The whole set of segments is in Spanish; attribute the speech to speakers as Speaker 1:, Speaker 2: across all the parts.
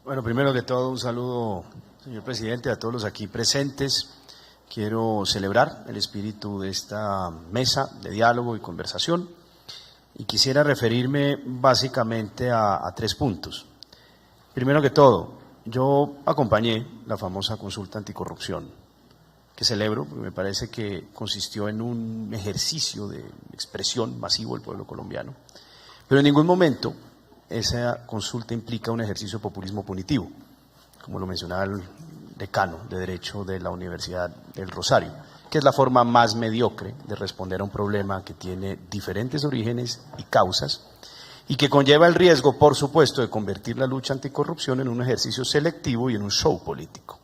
Speaker 1: Bueno, primero que todo, un saludo, señor presidente, a todos los aquí presentes. Quiero celebrar el espíritu de esta mesa de diálogo y conversación y quisiera referirme básicamente a 3 puntos. Primero que todo, yo acompañé la famosa consulta anticorrupción, que celebro, porque me parece que consistió en un ejercicio de expresión masivo del pueblo colombiano, pero en ningún momento esa consulta implica un ejercicio de populismo punitivo, como lo mencionaba el decano de Derecho de la Universidad del Rosario, que es la forma más mediocre de responder a un problema que tiene diferentes orígenes y causas y que conlleva el riesgo, por supuesto, de convertir la lucha anticorrupción en un ejercicio selectivo y en un show político.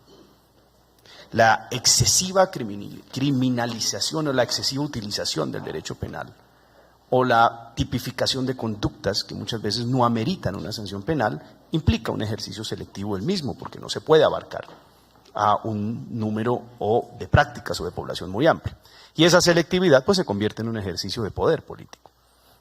Speaker 1: La excesiva criminalización o la excesiva utilización del derecho penal o la tipificación de conductas que muchas veces no ameritan una sanción penal, implica un ejercicio selectivo del mismo, porque no se puede abarcar a un número de prácticas o de población muy amplio. Y esa selectividad pues se convierte en un ejercicio de poder político,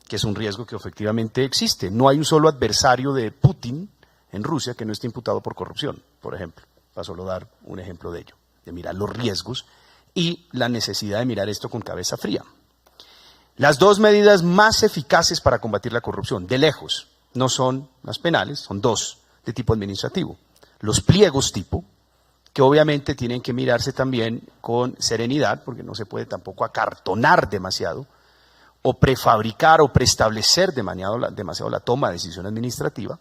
Speaker 1: que es un riesgo que efectivamente existe. No hay un solo adversario de Putin en Rusia que no esté imputado por corrupción, por ejemplo, para solo dar un ejemplo de ello, de mirar los riesgos y la necesidad de mirar esto con cabeza fría. Las 2 medidas más eficaces para combatir la corrupción, de lejos, no son las penales, son 2 de tipo administrativo. Los pliegos tipo, que obviamente tienen que mirarse también con serenidad, porque no se puede tampoco acartonar demasiado, o prefabricar o preestablecer demasiado la toma de decisión administrativa,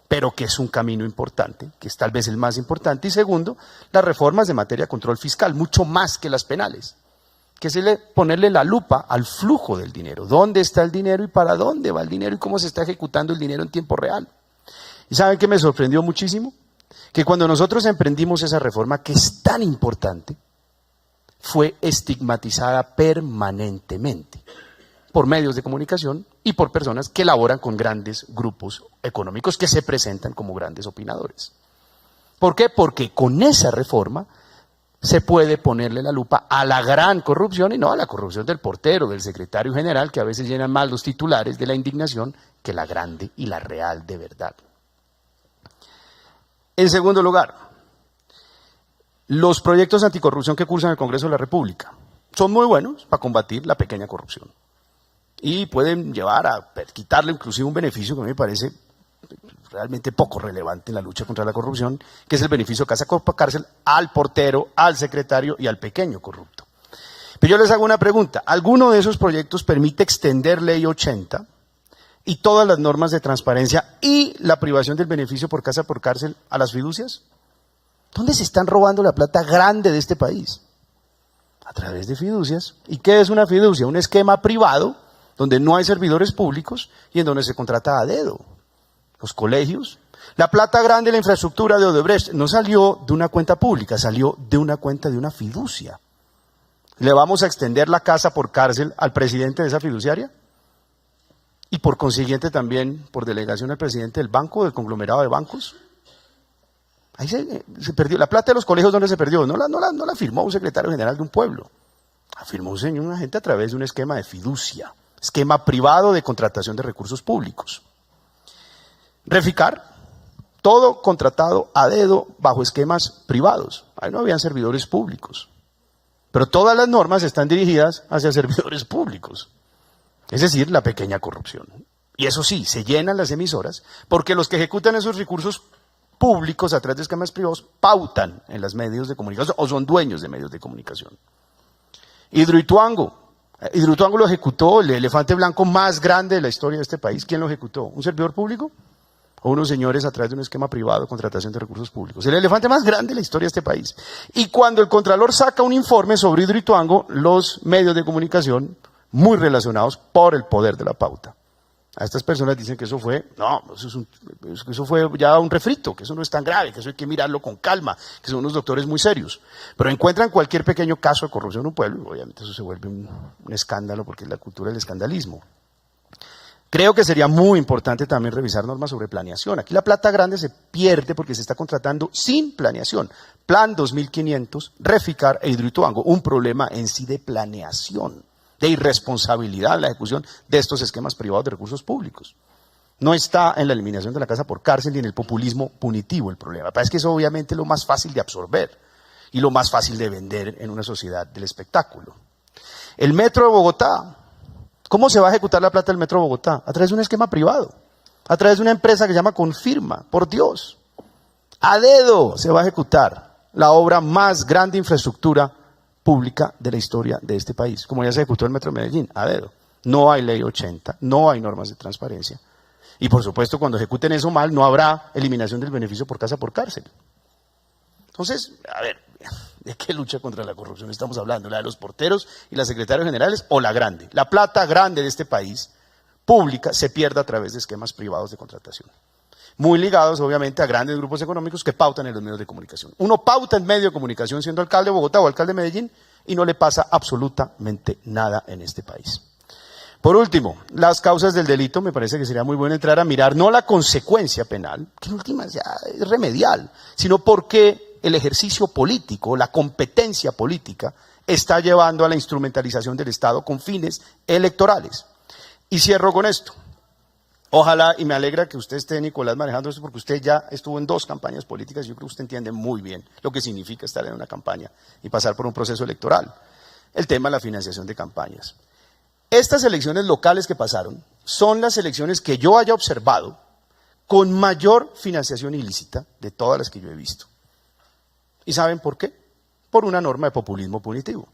Speaker 1: pero que es un camino importante, que es tal vez el más importante. Y segundo, las reformas de materia de control fiscal, mucho más que las penales, que es ponerle la lupa al flujo del dinero, dónde está el dinero y para dónde va el dinero y cómo se está ejecutando el dinero en tiempo real. ¿Y saben qué me sorprendió muchísimo? Que cuando nosotros emprendimos esa reforma, que es tan importante, fue estigmatizada permanentemente por medios de comunicación y por personas que laboran con grandes grupos económicos que se presentan como grandes opinadores. ¿Por qué? Porque con esa reforma se puede ponerle la lupa a la gran corrupción y no a la corrupción del portero, del secretario general, que a veces llenan más los titulares de la indignación que la grande y la real de verdad. En segundo lugar, los proyectos anticorrupción que cursan el Congreso de la República son muy buenos para combatir la pequeña corrupción y pueden llevar a quitarle inclusive un beneficio que a mí me parece realmente poco relevante en la lucha contra la corrupción, que es el beneficio casa cárcel al portero, al secretario y al pequeño corrupto. Pero yo les hago una pregunta, ¿alguno de esos proyectos permite extender Ley 80 y todas las normas de transparencia y la privación del beneficio por casa por cárcel a las fiducias? ¿Dónde se están robando la plata grande de este país? A través de fiducias. ¿Y qué es una fiducia? Un esquema privado donde no hay servidores públicos y en donde se contrata a dedo. Los colegios, la plata grande de la infraestructura de Odebrecht no salió de una cuenta pública, salió de una cuenta de una fiducia. ¿Le vamos a extender la casa por cárcel al presidente de esa fiduciaria? Y por consiguiente también por delegación al presidente del banco, del conglomerado de bancos. Ahí se perdió. La plata de los colegios, ¿dónde se perdió? No la firmó un secretario general de un pueblo. La firmó un agente a través de un esquema de fiducia, esquema privado de contratación de recursos públicos. Reficar, todo contratado a dedo bajo esquemas privados. Ahí no habían servidores públicos. Pero todas las normas están dirigidas hacia servidores públicos. Es decir, la pequeña corrupción. Y eso sí, se llenan las emisoras porque los que ejecutan esos recursos públicos a través de esquemas privados pautan en los medios de comunicación o son dueños de medios de comunicación. Hidroituango lo ejecutó el elefante blanco más grande de la historia de este país. ¿Quién lo ejecutó? ¿Un servidor público? ¿O unos señores a través de un esquema privado de contratación de recursos públicos? El elefante más grande de la historia de este país. Y cuando el Contralor saca un informe sobre Hidroituango, los medios de comunicación, muy relacionados por el poder de la pauta. A estas personas dicen que eso fue, eso fue ya un refrito, que eso no es tan grave, que eso hay que mirarlo con calma, que son unos doctores muy serios. Pero encuentran cualquier pequeño caso de corrupción en un pueblo, y obviamente eso se vuelve un escándalo porque es la cultura del escandalismo. Creo que sería muy importante también revisar normas sobre planeación. Aquí la plata grande se pierde porque se está contratando sin planeación. Plan 2500, Reficar e Hidroituango, un problema en sí de planeación, de irresponsabilidad en la ejecución de estos esquemas privados de recursos públicos. No está en la eliminación de la casa por cárcel ni en el populismo punitivo el problema. Es que eso obviamente es lo más fácil de absorber y lo más fácil de vender en una sociedad del espectáculo. El Metro de Bogotá. ¿Cómo se va a ejecutar la plata del Metro de Bogotá? A través de un esquema privado, a través de una empresa que se llama Confirma, por Dios. A dedo se va a ejecutar la obra más grande de infraestructura pública de la historia de este país, como ya se ejecutó el Metro de Medellín, a dedo. No hay ley 80, no hay normas de transparencia. Y por supuesto, cuando ejecuten eso mal, no habrá eliminación del beneficio por casa por cárcel. Entonces, a ver, ¿de qué lucha contra la corrupción estamos hablando? ¿La de los porteros y las secretarios generales o la grande? La plata grande de este país, pública, se pierde a través de esquemas privados de contratación. Muy ligados, obviamente, a grandes grupos económicos que pautan en los medios de comunicación. Uno pauta en medio de comunicación siendo alcalde de Bogotá o alcalde de Medellín y no le pasa absolutamente nada en este país. Por último, las causas del delito, me parece que sería muy bueno entrar a mirar no la consecuencia penal, que en últimas ya es remedial, sino por qué el ejercicio político, la competencia política, está llevando a la instrumentalización del Estado con fines electorales. Y cierro con esto. Ojalá, y me alegra que usted esté, Nicolás, manejando esto, porque usted ya estuvo en 2 campañas políticas, y yo creo que usted entiende muy bien lo que significa estar en una campaña y pasar por un proceso electoral. El tema de la financiación de campañas. Estas elecciones locales que pasaron son las elecciones que yo haya observado con mayor financiación ilícita de todas las que yo he visto. ¿Y saben por qué? Por una norma de populismo punitivo.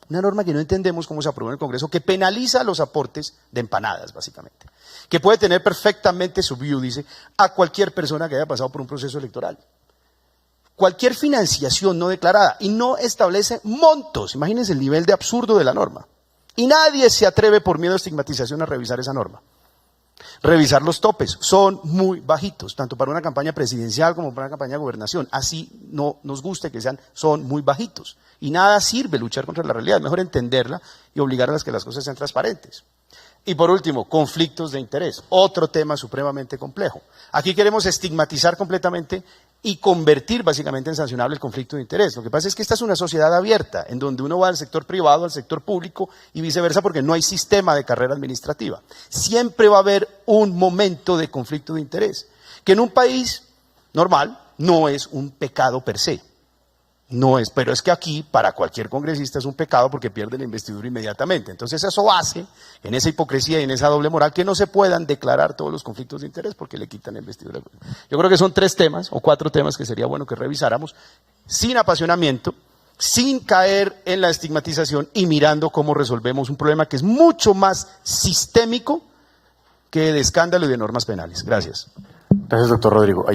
Speaker 1: Una norma que no entendemos cómo se aprobó en el Congreso, que penaliza los aportes de empanadas, básicamente. Que puede tener perfectamente dice, a cualquier persona que haya pasado por un proceso electoral. Cualquier financiación no declarada y no establece montos. Imagínense el nivel de absurdo de la norma. Y nadie se atreve por miedo a estigmatización a revisar esa norma. Revisar los topes, son muy bajitos, tanto para una campaña presidencial como para una campaña de gobernación. Así no nos guste que sean, son muy bajitos. Y nada sirve luchar contra la realidad, es mejor entenderla y obligar a que las cosas sean transparentes. Y por último, conflictos de interés, otro tema supremamente complejo. Aquí queremos estigmatizar completamente y convertir básicamente en sancionable el conflicto de interés. Lo que pasa es que esta es una sociedad abierta, en donde uno va del sector privado al sector público y viceversa, porque no hay sistema de carrera administrativa. Siempre va a haber un momento de conflicto de interés, que en un país normal no es un pecado per se. No es, pero es que aquí para cualquier congresista es un pecado porque pierde la investidura inmediatamente. Entonces eso hace, en esa hipocresía y en esa doble moral, que no se puedan declarar todos los conflictos de interés porque le quitan la investidura. Yo creo que son 3 temas o 4 temas que sería bueno que revisáramos sin apasionamiento, sin caer en la estigmatización y mirando cómo resolvemos un problema que es mucho más sistémico que de escándalo y de normas penales. Gracias.
Speaker 2: Gracias, doctor Rodrigo.